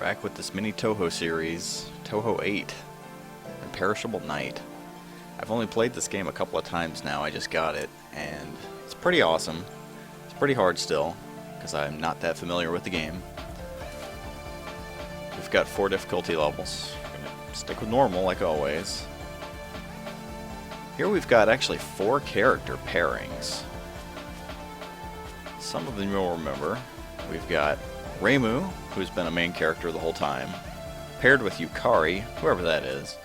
Back with this mini Touhou series, Touhou 8, Imperishable Night. I've only played this game a couple of times now, I just got it, and it's pretty awesome. It's pretty hard still, because I'm not that familiar with the game. We've got 4 difficulty levels. I'm gonna stick with normal like always. Here we've got actually 4 character pairings. Some of them you'll remember. We've got Reimu, who's been a main character the whole time, paired with Yukari, whoever that is.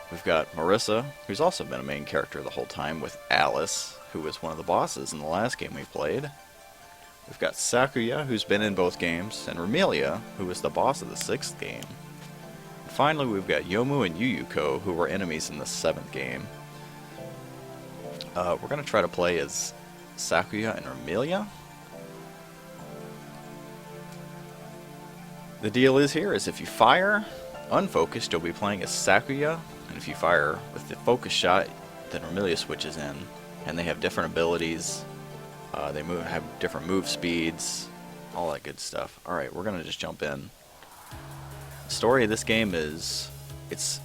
We've got Marissa, who's also been a main character the whole time, with Alice, who was one of the bosses in the last game we played. We've got Sakuya, who's been in both games, and Romelia, who was the boss of the 6th game. And finally, we've got Yomu and Yuyuko, who were enemies in the 7th game. We're going to try to play as Sakuya and Romelia. The deal is if you fire unfocused, you'll be playing as Sakuya, and if you fire with the focus shot, then Romelia switches in, and they have different abilities. They have different move speeds, all that good stuff. Alright, we're going to just jump in. The story of this game is, it's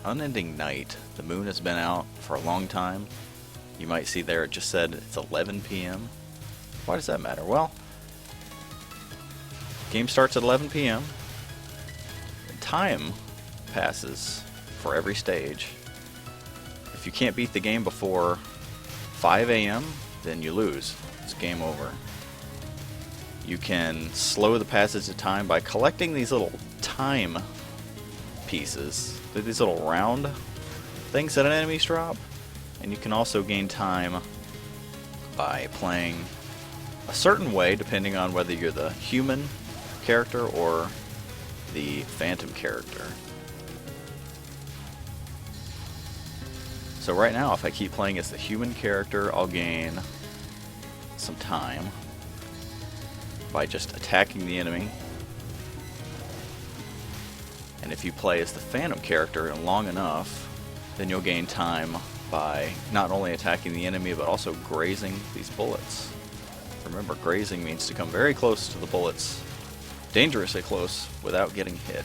unending night. The moon has been out for a long time. You might see there it just said it's 11 p.m. Why does that matter? Well, game starts at 11 p.m. Time passes for every stage. If you can't beat the game before 5 a.m., then you lose. It's game over. You can slow the passage of time by collecting these little time pieces. They're these little round things that enemies drop. And you can also gain time by playing a certain way, depending on whether you're the human character or the phantom character. So right now, if I keep playing as the human character, I'll gain some time by just attacking the enemy. And if you play as the phantom character long enough, then you'll gain time by not only attacking the enemy, but also grazing these bullets. Remember, grazing means to come very close to the bullets, dangerously close, without getting hit.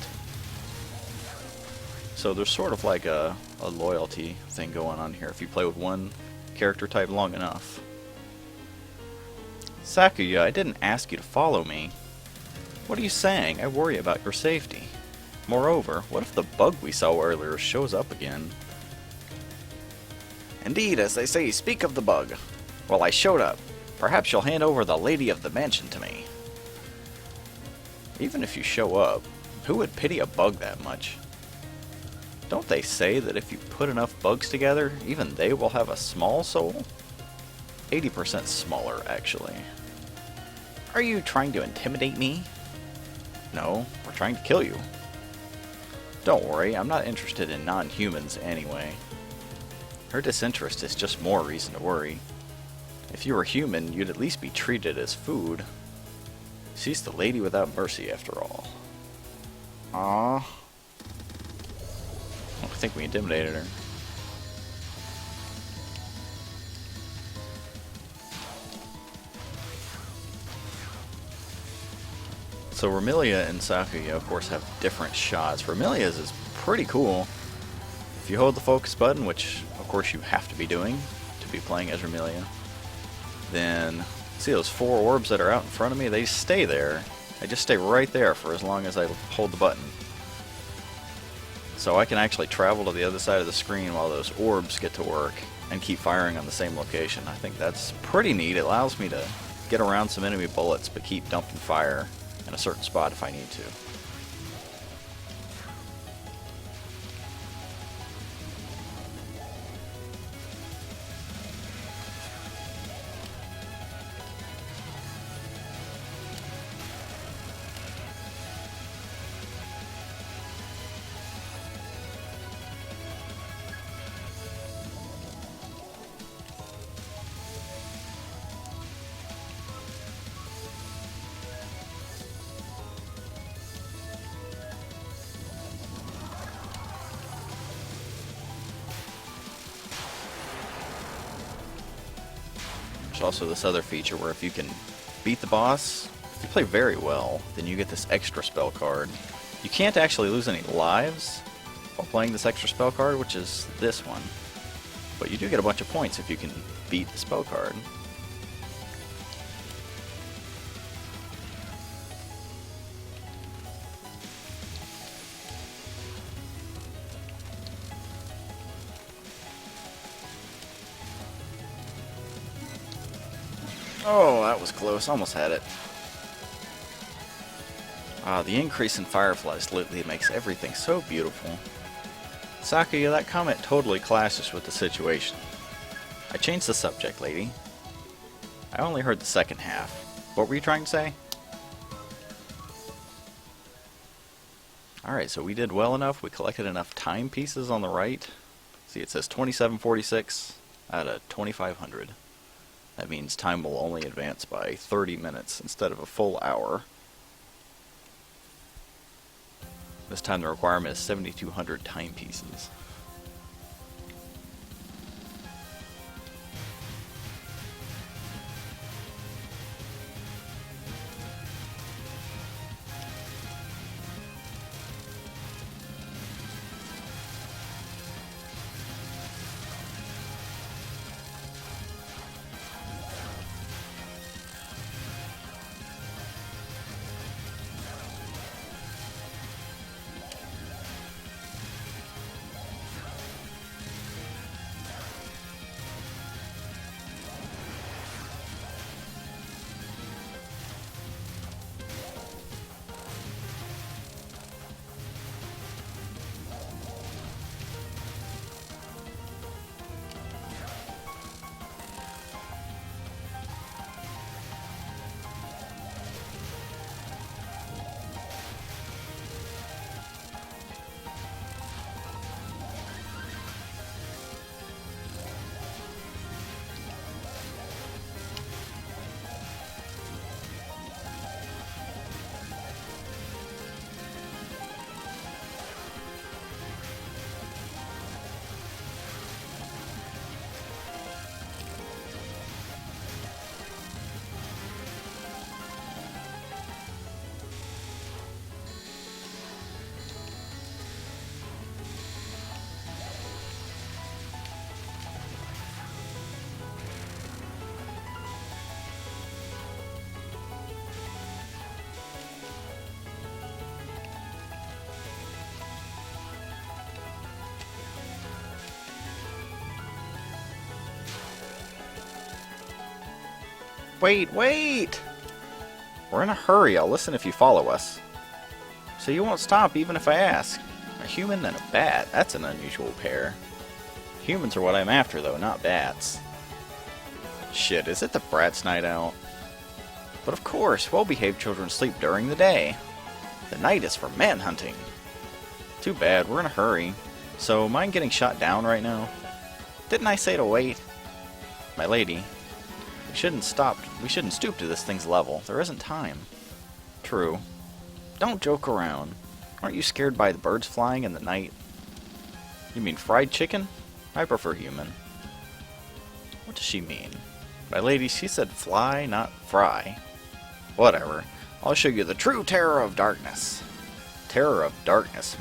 So there's sort of like a loyalty thing going on here if you play with one character type long enough. Sakuya, I didn't ask you to follow me. What are you saying? I worry about your safety. Moreover, what if the bug we saw earlier shows up again? Indeed, as they say, speak of the bug. Well, I showed up. Perhaps you'll hand over the lady of the mansion to me. Even if you show up, who would pity a bug that much? Don't they say that if you put enough bugs together, even they will have a small soul? 80% smaller, actually. Are you trying to intimidate me? No, we're trying to kill you. Don't worry, I'm not interested in non-humans anyway. Her disinterest is just more reason to worry. If you were human, you'd at least be treated as food. She's the lady without mercy, after all. Aww. I think we intimidated her. So Romelia and Sakuya, of course, have different shots. Romelia's is pretty cool. If you hold the focus button, which of course you have to be doing to be playing as Romelia, then see those 4 orbs that are out in front of me? They stay there. They just stay right there for as long as I hold the button. So I can actually travel to the other side of the screen while those orbs get to work and keep firing on the same location. I think that's pretty neat. It allows me to get around some enemy bullets but keep dumping fire in a certain spot if I need to. There's also this other feature where if you can beat the boss, if you play very well, then you get this extra spell card. You can't actually lose any lives while playing this extra spell card, which is this one. But you do get a bunch of points if you can beat the spell card. Oh, that was close. Almost had it. The increase in fireflies lately makes everything so beautiful. Sakuya, that comment totally clashes with the situation. I changed the subject, lady. I only heard the second half. What were you trying to say? Alright, so we did well enough. We collected enough timepieces on the right. See, it says 2746 out of 2500. That means time will only advance by 30 minutes instead of a full hour. This time the requirement is 7,200 timepieces. Wait, wait! We're in a hurry. I'll listen if you follow us. So you won't stop even if I ask. A human and a bat. That's an unusual pair. Humans are what I'm after, though, not bats. Shit, is it the Brat's night out? But of course, well-behaved children sleep during the day. The night is for manhunting. Too bad, we're in a hurry. So, mind getting shot down right now? Didn't I say to wait? My lady, we shouldn't stoop to this thing's level. There isn't time. True. Don't joke around. Aren't you scared by the birds flying in the night? You mean fried chicken? I prefer human. What does she mean? My lady, she said fly, not fry. Whatever. I'll show you the true terror of darkness. Terror of darkness,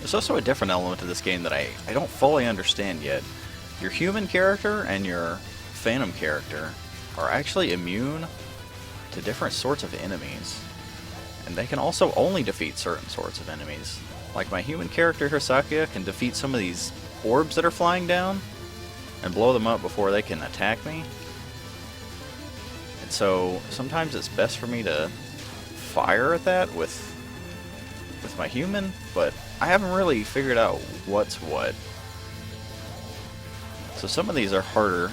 There's also a different element to this game that I don't fully understand yet. Your human character and your phantom character are actually immune to different sorts of enemies. And they can also only defeat certain sorts of enemies. Like my human character here, Sakuya, can defeat some of these orbs that are flying down and blow them up before they can attack me. And so sometimes it's best for me to fire at that with my human, but I haven't really figured out what's what. So some of these are harder.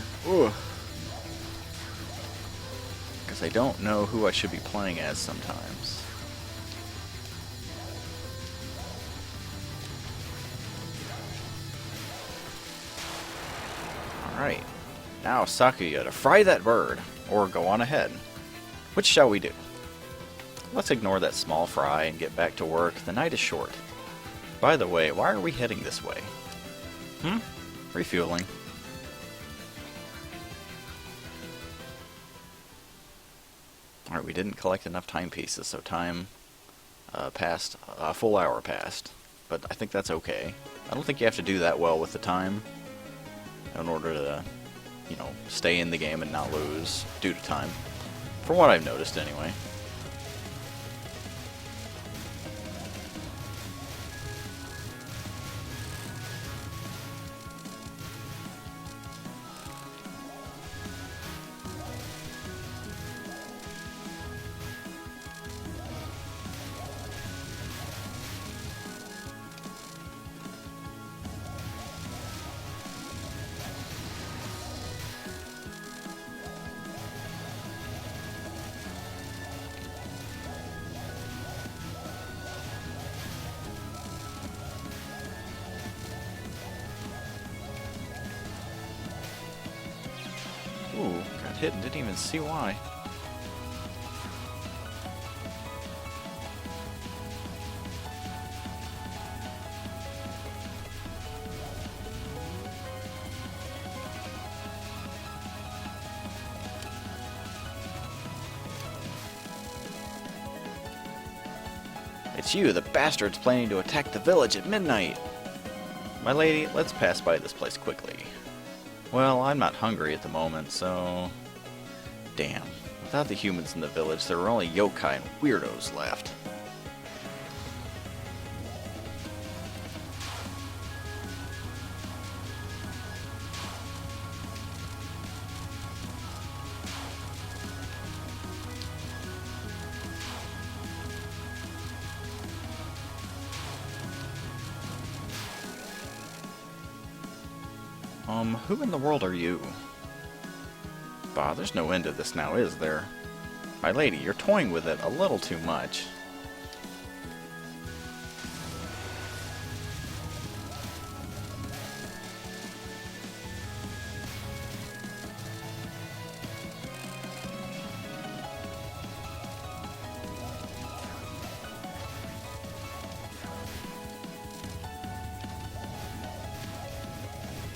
Because I don't know who I should be playing as sometimes. Alright. Now, Sakuya, to fry that bird, or go on ahead. Which shall we do? Let's ignore that small fry and get back to work. The night is short. By the way, why are we heading this way? Refueling. Alright, we didn't collect enough timepieces, so time passed. A full hour passed. But I think that's okay. I don't think you have to do that well with the time in order to, you know, stay in the game and not lose due to time. From what I've noticed, anyway. Ooh, got hit and didn't even see why. It's you, the bastards planning to attack the village at midnight! My lady, let's pass by this place quickly. Well, I'm not hungry at the moment, so... Damn. Without the humans in the village, there were only yokai and weirdos left. Who in the world are you? Bah, there's no end to this now, is there? My lady, you're toying with it a little too much.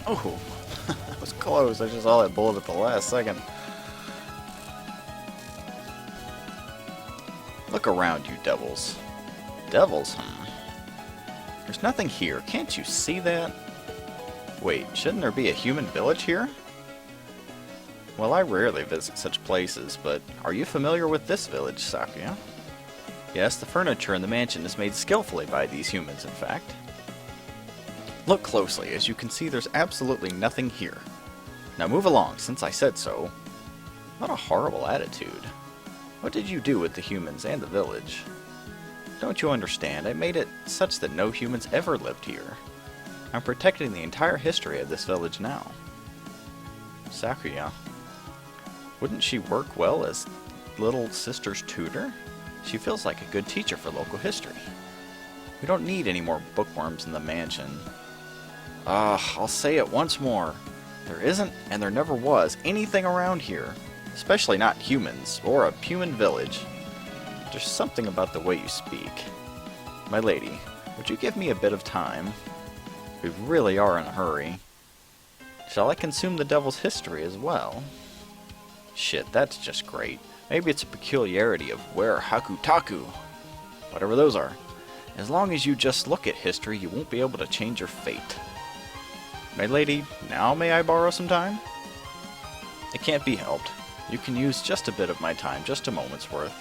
Oh, that was close. I just saw that bullet at the last second. Look around, you devils. Devils, There's nothing here. Can't you see that? Wait, shouldn't there be a human village here? Well, I rarely visit such places, but are you familiar with this village, Sakuya? Yes, the furniture in the mansion is made skillfully by these humans, in fact. Look closely. As you can see, there's absolutely nothing here. Now move along, since I said so. What a horrible attitude. What did you do with the humans and the village? Don't you understand? I made it such that no humans ever lived here. I'm protecting the entire history of this village now. Sakuya. Wouldn't she work well as little sister's tutor? She feels like a good teacher for local history. We don't need any more bookworms in the mansion. I'll say it once more. There isn't, and there never was, anything around here. Especially not humans, or a human village. There's something about the way you speak. My lady, would you give me a bit of time? We really are in a hurry. Shall I consume the devil's history as well? Shit, that's just great. Maybe it's a peculiarity of where Hakutaku. Whatever those are. As long as you just look at history, you won't be able to change your fate. My lady, now may I borrow some time? It can't be helped. You can use just a bit of my time, just a moment's worth.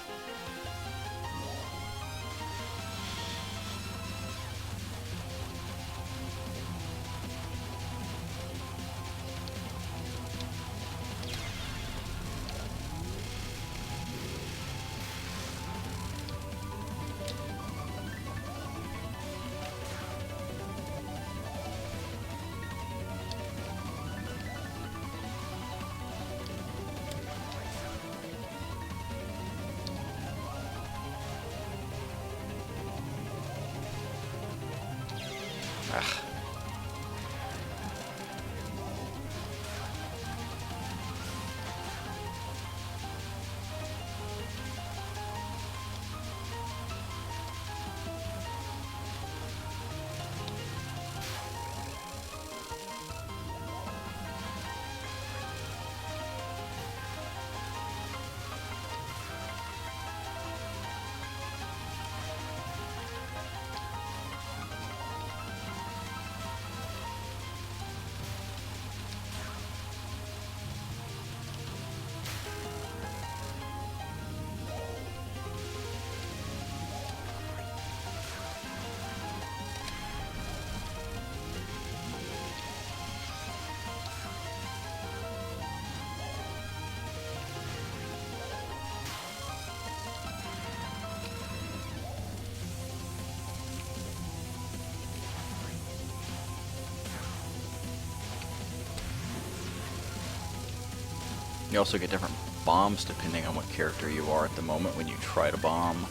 You also get different bombs depending on what character you are at the moment when you try to bomb.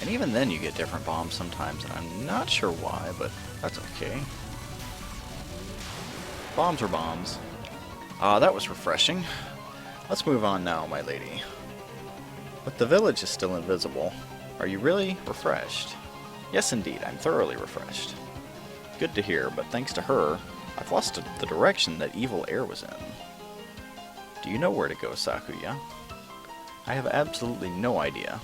And even then you get different bombs sometimes, and I'm not sure why, but that's okay. Bombs are bombs. Ah, that was refreshing. Let's move on now, my lady. But the village is still invisible. Are you really refreshed? Yes, indeed, I'm thoroughly refreshed. Good to hear, but thanks to her, I've lost the direction that evil air was in. Do you know where to go, Sakuya? I have absolutely no idea.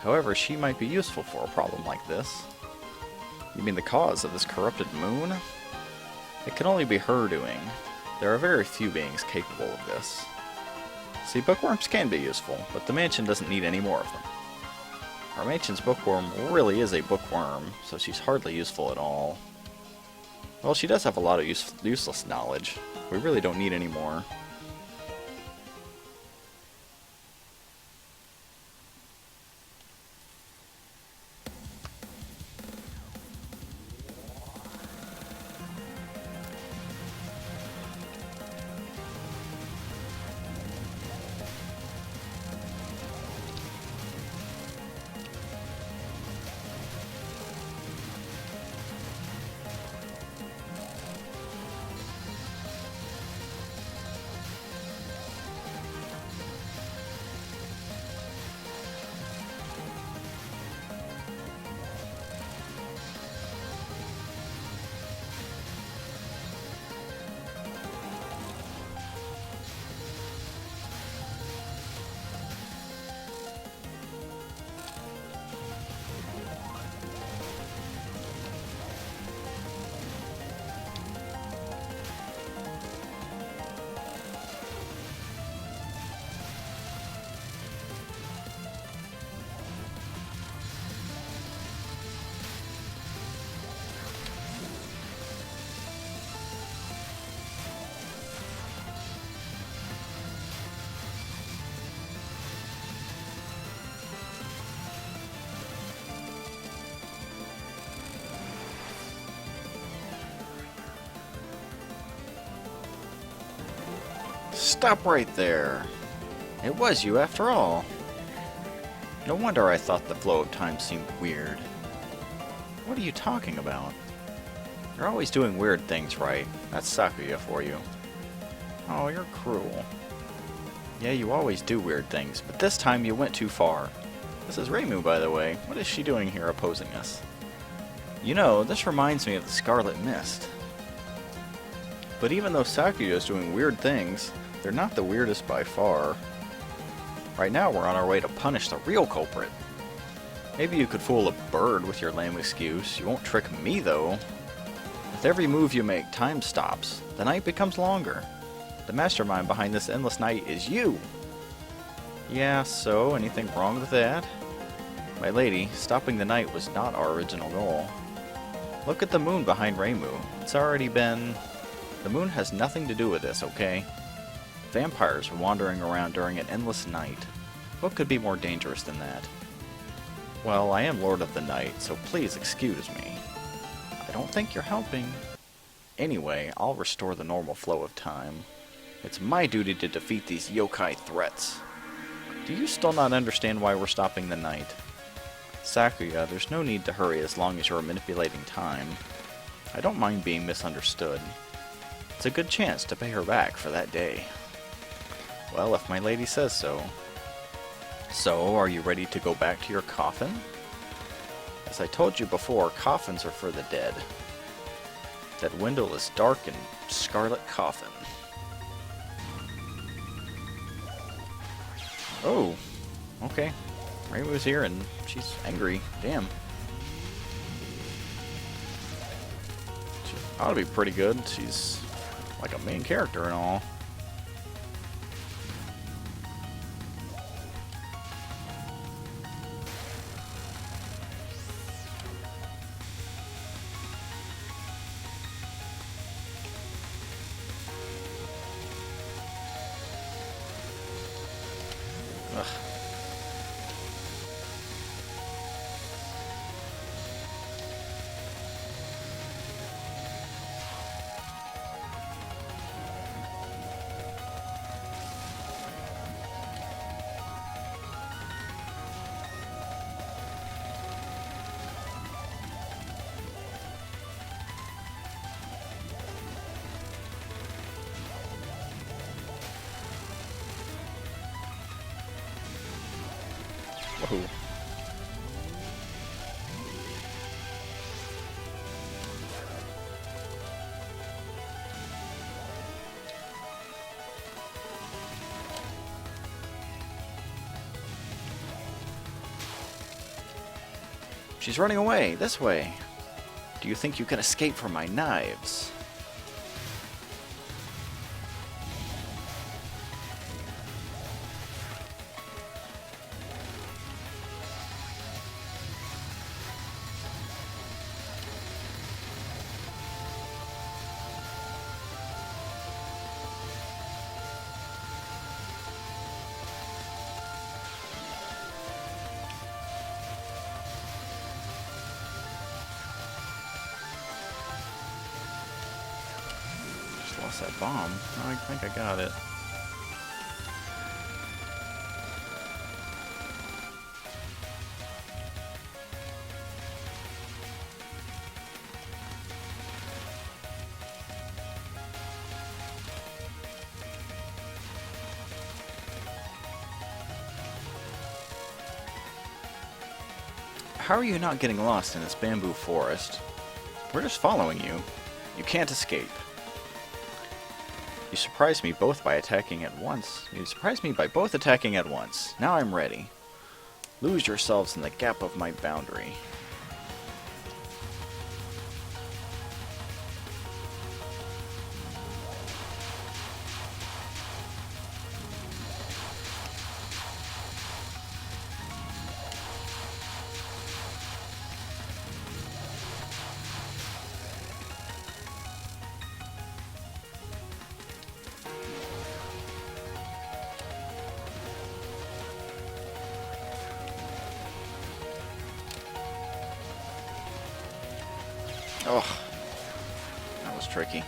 However, she might be useful for a problem like this. You mean the cause of this corrupted moon? It can only be her doing. There are very few beings capable of this. See, bookworms can be useful, but the mansion doesn't need any more of them. Our mansion's bookworm really is a bookworm, so she's hardly useful at all. Well, she does have a lot of useless knowledge. We really don't need any more. Stop right there. It was you after all. No wonder I thought the flow of time seemed weird. What are you talking about? You're always doing weird things, right? That's Sakuya for you. Oh, you're cruel. Yeah, you always do weird things, but this time you went too far. This is Reimu, by the way. What is she doing here opposing us? You know, this reminds me of the Scarlet Mist. But even though Sakuya is doing weird things, they're not the weirdest by far. Right now we're on our way to punish the real culprit. Maybe you could fool a bird with your lame excuse. You won't trick me, though. With every move you make, time stops. The night becomes longer. The mastermind behind this endless night is you! Yeah, so, anything wrong with that? My lady, stopping the night was not our original goal. Look at the moon behind Reimu. It's already been... The moon has nothing to do with this, okay? Vampires are wandering around during an endless night. What could be more dangerous than that? Well, I am Lord of the Night, so please excuse me. I don't think you're helping. Anyway, I'll restore the normal flow of time. It's my duty to defeat these yokai threats. Do you still not understand why we're stopping the night? Sakuya, there's no need to hurry as long as you're manipulating time. I don't mind being misunderstood. It's a good chance to pay her back for that day. Well, if my lady says so. So, are you ready to go back to your coffin? As I told you before, coffins are for the dead. That window is dark and scarlet coffin. Oh, okay. Reimu's here and she's angry. Damn. She ought to be pretty good. She's like a main character and all. Ugh. Whoa. She's running away, this way. Do you think you can escape from my knives? Lost that bomb. Oh, I think I got it. How are you not getting lost in this bamboo forest? We're just following you. You can't escape. You surprised me both by attacking at once. You surprised me by both attacking at once. Now I'm ready. Lose yourselves in the gap of my boundary. Oh, that was tricky.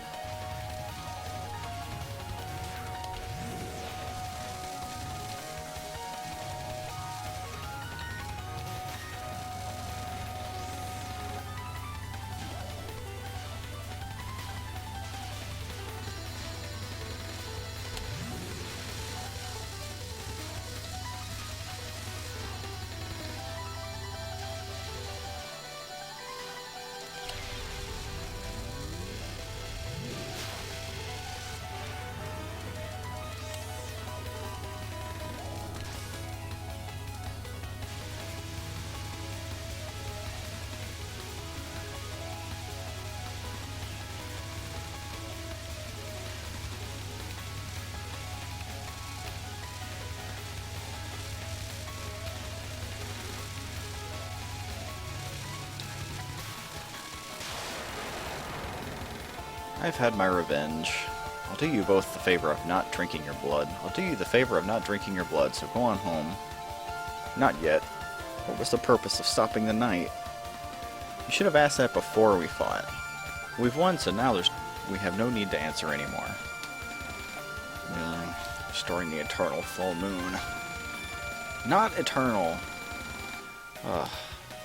I've had my revenge. I'll do you both the favor of not drinking your blood. I'll do you the favor of not drinking your blood, so go on home. Not yet. What was the purpose of stopping the night? You should have asked that before we fought. We've won, so now we have no need to answer anymore. Restoring the eternal full moon. Not eternal. Ugh.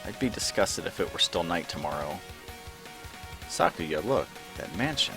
I'd be disgusted if it were still night tomorrow. Sakuya, look. That mansion.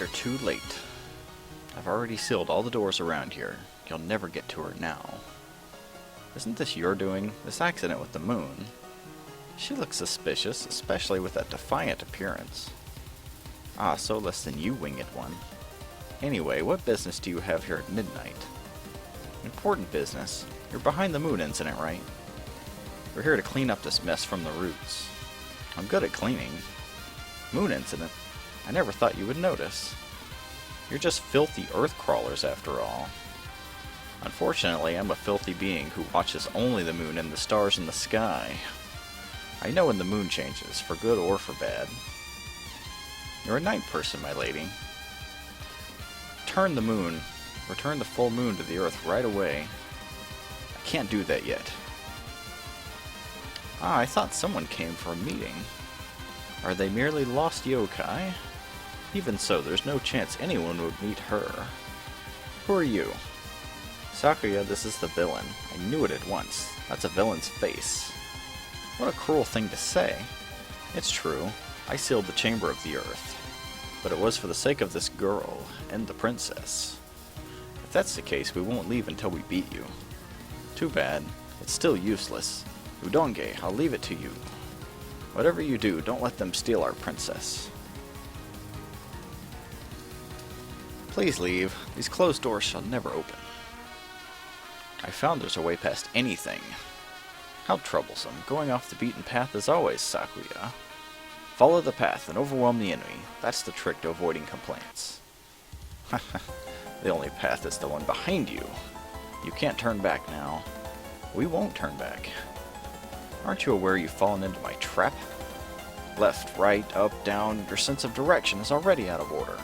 You're too late. I've already sealed all the doors around here. You'll never get to her now. Isn't this your doing? This accident with the moon? She looks suspicious, especially with that defiant appearance. Ah, so less than you, winged one. Anyway, what business do you have here at midnight? Important business. You're behind the moon incident, right? We're here to clean up this mess from the roots. I'm good at cleaning. Moon incident? I never thought you would notice. You're just filthy earth crawlers after all. Unfortunately, I'm a filthy being who watches only the moon and the stars in the sky. I know when the moon changes, for good or for bad. You're a night person, my lady. Return the full moon to the earth right away. I can't do that yet. Ah, I thought someone came for a meeting. Are they merely lost yokai? Even so, there's no chance anyone would meet her. Who are you? Sakuya, this is the villain. I knew it at once. That's a villain's face. What a cruel thing to say. It's true. I sealed the chamber of the earth. But it was for the sake of this girl and the princess. If that's the case, we won't leave until we beat you. Too bad. It's still useless. Udonge, I'll leave it to you. Whatever you do, don't let them steal our princess. Please leave. These closed doors shall never open. I found there's a way past anything. How troublesome. Going off the beaten path as always, Sakuya. Follow the path and overwhelm the enemy. That's the trick to avoiding complaints. The only path is the one behind you. You can't turn back now. We won't turn back. Aren't you aware you've fallen into my trap? Left, right, up, down, your sense of direction is already out of order.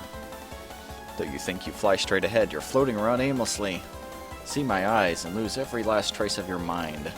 Though you think you fly straight ahead, you're floating around aimlessly. See my eyes and lose every last trace of your mind.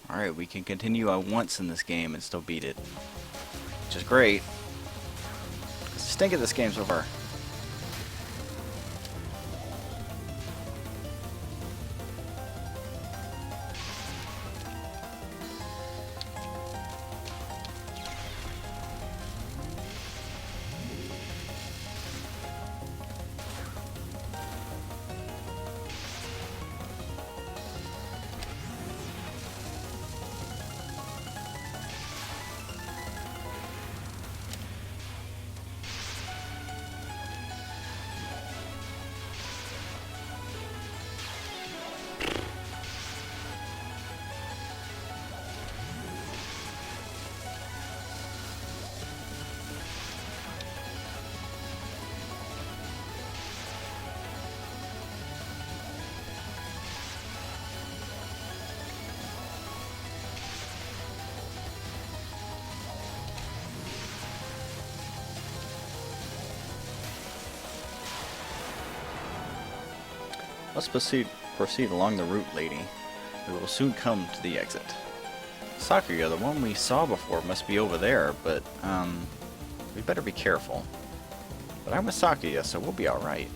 Alright, we can continue once in this game and still beat it. Which is great. The stink of this game so far. Let's proceed along the route, lady. We will soon come to the exit. Sakuya, the one we saw before, must be over there, but, we better be careful. But I'm with Sakuya, so we'll be alright.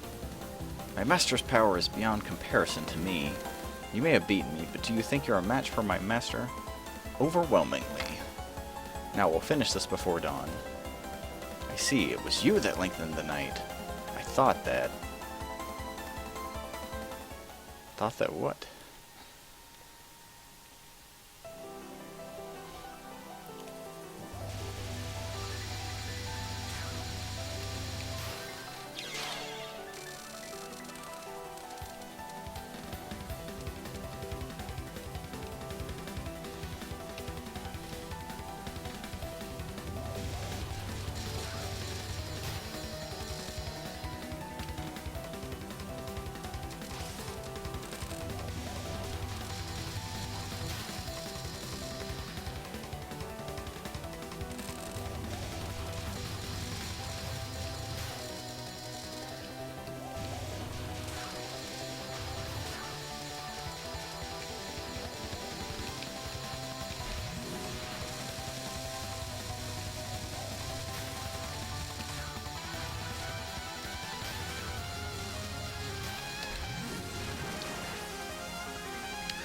My master's power is beyond comparison to me. You may have beaten me, but do you think you're a match for my master? Overwhelmingly. Now we'll finish this before dawn. I see, it was you that lengthened the night. I thought that... Thought that what?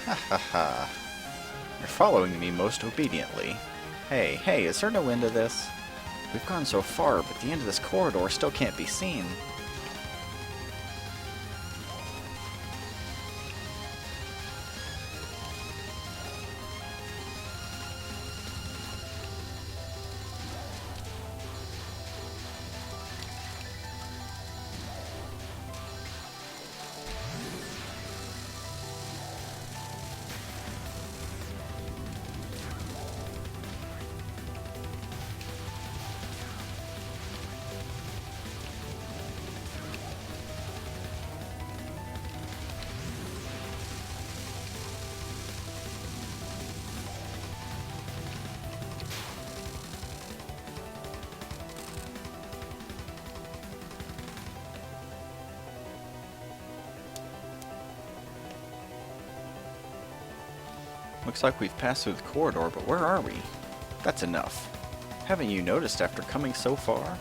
Ha ha ha. You're following me most obediently. Hey, is there no end to this? We've gone so far, but the end of this corridor still can't be seen. Looks like we've passed through the corridor, but where are we? That's enough. Haven't you noticed after coming so far?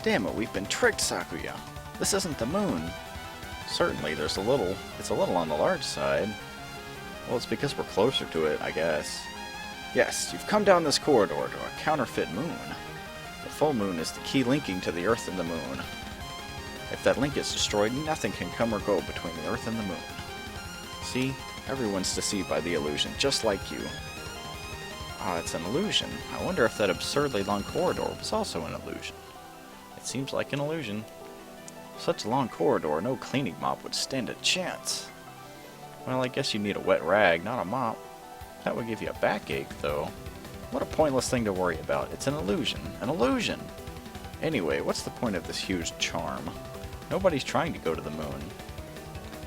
Damn it, we've been tricked, Sakuya. This isn't the moon. Certainly, it's a little on the large side. Well, it's because we're closer to it, I guess. Yes, you've come down this corridor to a counterfeit moon. The full moon is the key linking to the Earth and the moon. If that link is destroyed, nothing can come or go between the Earth and the moon. See? Everyone's deceived by the illusion, just like you. Ah, it's an illusion. I wonder if that absurdly long corridor was also an illusion. It seems like an illusion. Such a long corridor, no cleaning mop would stand a chance. Well, I guess you need a wet rag, not a mop. That would give you a backache, though. What a pointless thing to worry about. It's an illusion. An illusion! Anyway, what's the point of this huge charm? Nobody's trying to go to the moon.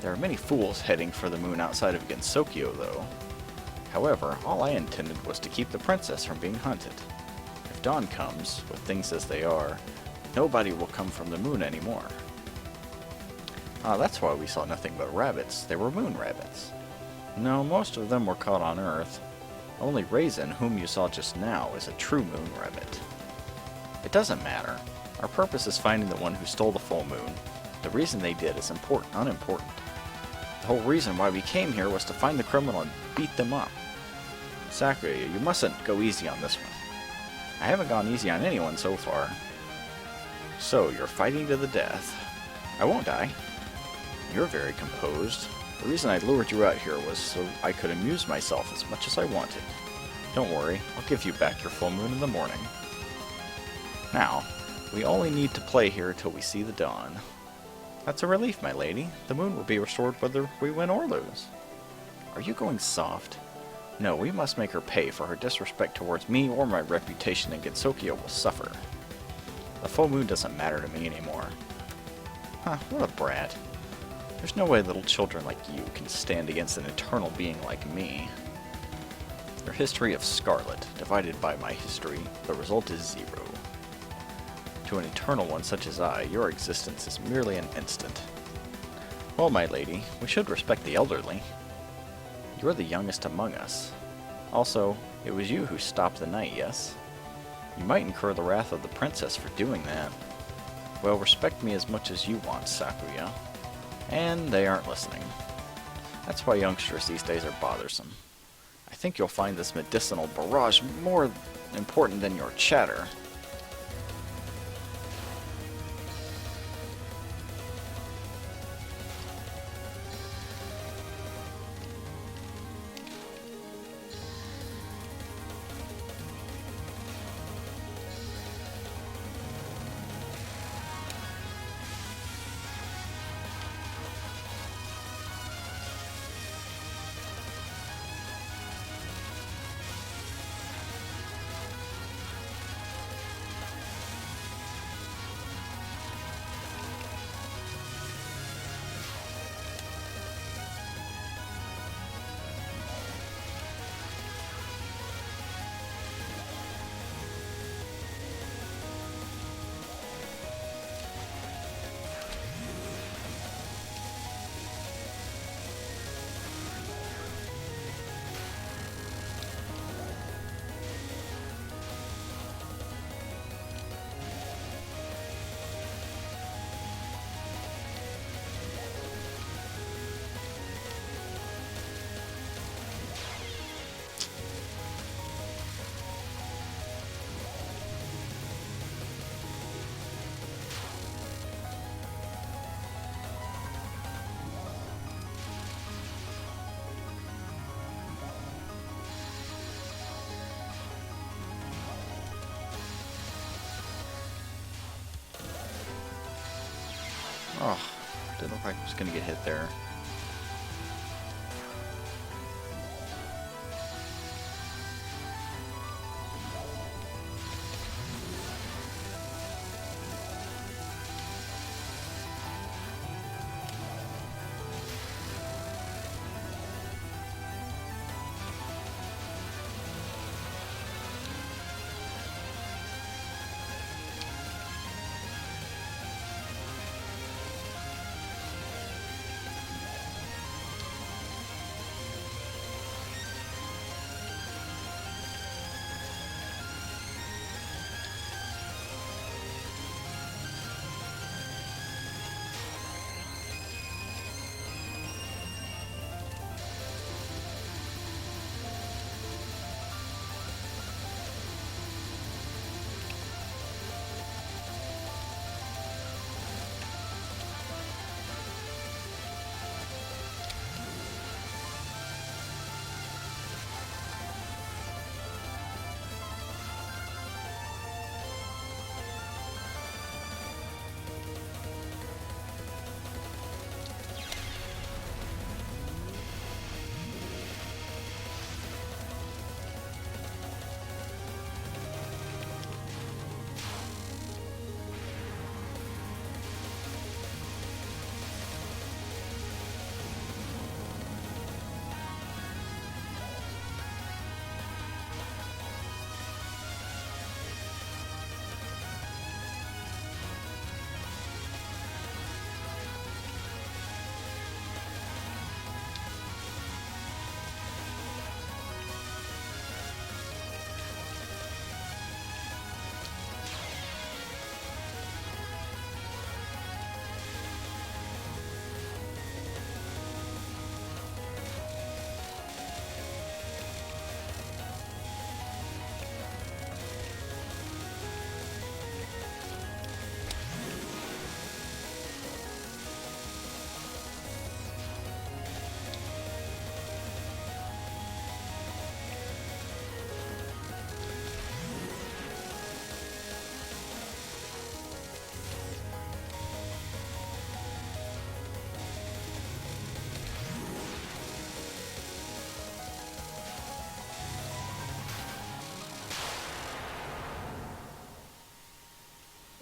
There are many fools heading for the moon outside of Gensokyo, though. However, all I intended was to keep the princess from being hunted. If dawn comes, with things as they are, nobody will come from the moon anymore. Ah, that's why we saw nothing but rabbits. They were moon rabbits. No, most of them were caught on Earth. Only Raisin, whom you saw just now, is a true moon rabbit. It doesn't matter. Our purpose is finding the one who stole the full moon. The reason they did is unimportant. The whole reason why we came here was to find the criminal and beat them up. Sakuya, you mustn't go easy on this one. I haven't gone easy on anyone so far. So, you're fighting to the death. I won't die. You're very composed. The reason I lured you out here was so I could amuse myself as much as I wanted. Don't worry, I'll give you back your full moon in the morning. Now, we only need to play here till we see the dawn. That's a relief, my lady. The moon will be restored whether we win or lose. Are you going soft? No, we must make her pay for her disrespect towards me, or my reputation in Gensokyo will suffer. The full moon doesn't matter to me anymore. Huh, what a brat. There's no way little children like you can stand against an eternal being like me. Your history of Scarlet, divided by my history, the result is 0. To an eternal one such as I, your existence is merely an instant. Well, my lady, we should respect the elderly. You're the youngest among us. Also, it was you who stopped the night, yes? You might incur the wrath of the princess for doing that. Well, respect me as much as you want, Sakuya. And they aren't listening. That's why youngsters these days are bothersome. I think you'll find this medicinal barrage more important than your chatter. Oh, didn't look like I was gonna get hit there.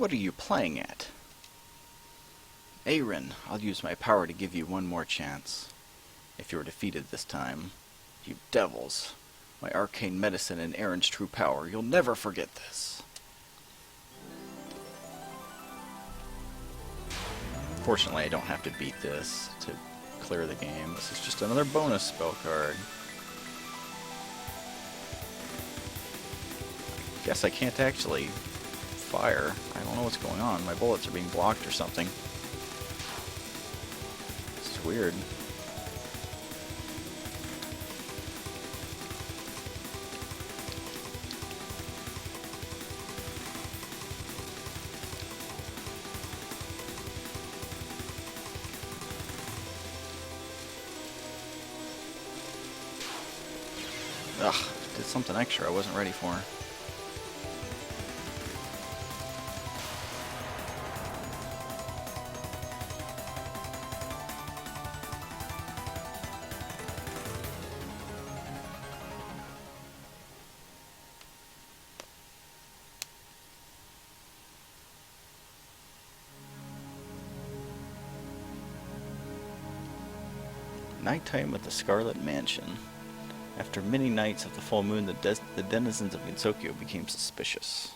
What are you playing at? Aaron, I'll use my power to give you one more chance. If you're defeated this time, you devils, my arcane medicine and Aaron's true power, you'll never forget this. Fortunately, I don't have to beat this to clear the game. This is just another bonus spell card. Guess I can't actually fire. I don't know what's going on. My bullets are being blocked or something. This is weird. Ugh, did something extra I wasn't ready for. Nighttime at the Scarlet Mansion. After many nights of the full moon, the denizens of Gensokyo became suspicious.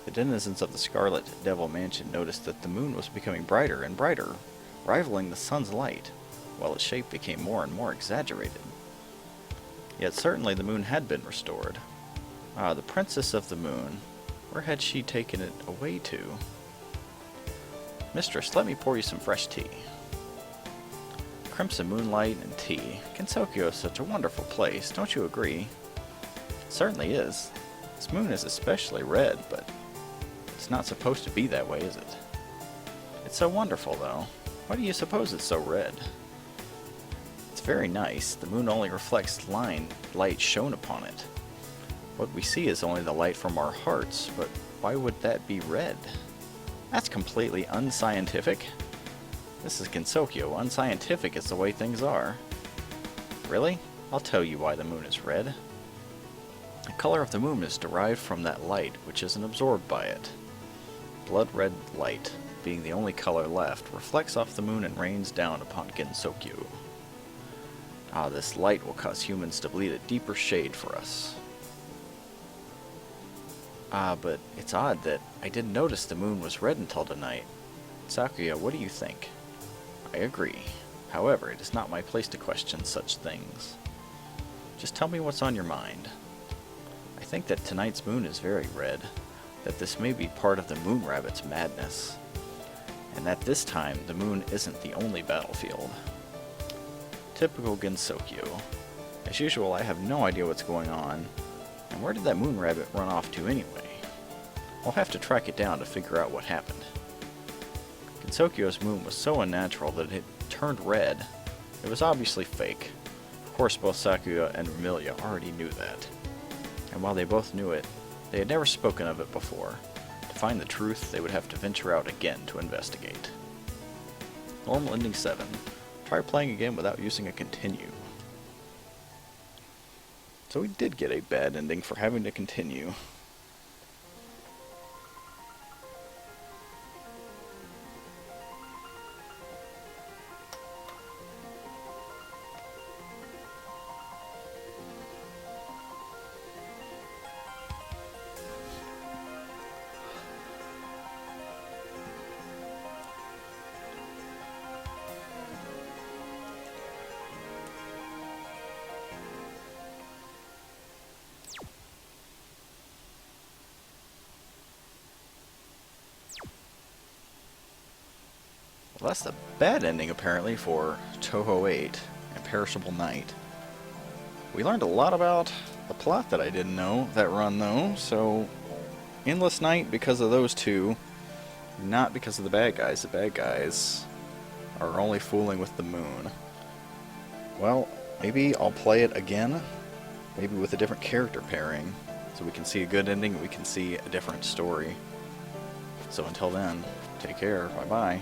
The denizens of the Scarlet Devil Mansion noticed that the moon was becoming brighter and brighter, rivaling the sun's light, while its shape became more and more exaggerated. Yet certainly the moon had been restored. Ah, the Princess of the Moon. Where had she taken it away to? Mistress, let me pour you some fresh tea. Crimson moonlight and tea. Gensokyo is such a wonderful place, don't you agree? It certainly is. This moon is especially red, but it's not supposed to be that way, is it? It's so wonderful, though. Why do you suppose it's so red? It's very nice. The moon only reflects light shone upon it. What we see is only the light from our hearts, but why would that be red? That's completely unscientific. This is Gensokyo. Unscientific is the way things are. Really? I'll tell you why the moon is red. The color of the moon is derived from that light, which isn't absorbed by it. Blood red light, being the only color left, reflects off the moon and rains down upon Gensokyo. Ah, this light will cause humans to bleed a deeper shade for us. Ah, but it's odd that I didn't notice the moon was red until tonight. Sakuya, what do you think? I agree. However, it is not my place to question such things. Just tell me what's on your mind. I think that tonight's moon is very red, that this may be part of the moon rabbit's madness, and that this time the moon isn't the only battlefield. Typical Gensokyo. As usual, I have no idea what's going on, and where did that moon rabbit run off to anyway? I'll have to track it down to figure out what happened. Gensokyo's moon was so unnatural that it turned red. It was obviously fake. Of course, both Sakuya and Emilia already knew that. And while they both knew it, they had never spoken of it before. To find the truth, they would have to venture out again to investigate. Normal ending 7. Try playing again without using a continue. So we did get a bad ending for having to continue. Well, that's the bad ending, apparently, for Touhou 8, Imperishable Night. We learned a lot about the plot that I didn't know, that run, though, so Endless Night because of those two, not because of the bad guys. The bad guys are only fooling with the moon. Well, maybe I'll play it again, maybe with a different character pairing, so we can see a good ending, we can see a different story. So until then, take care, bye-bye.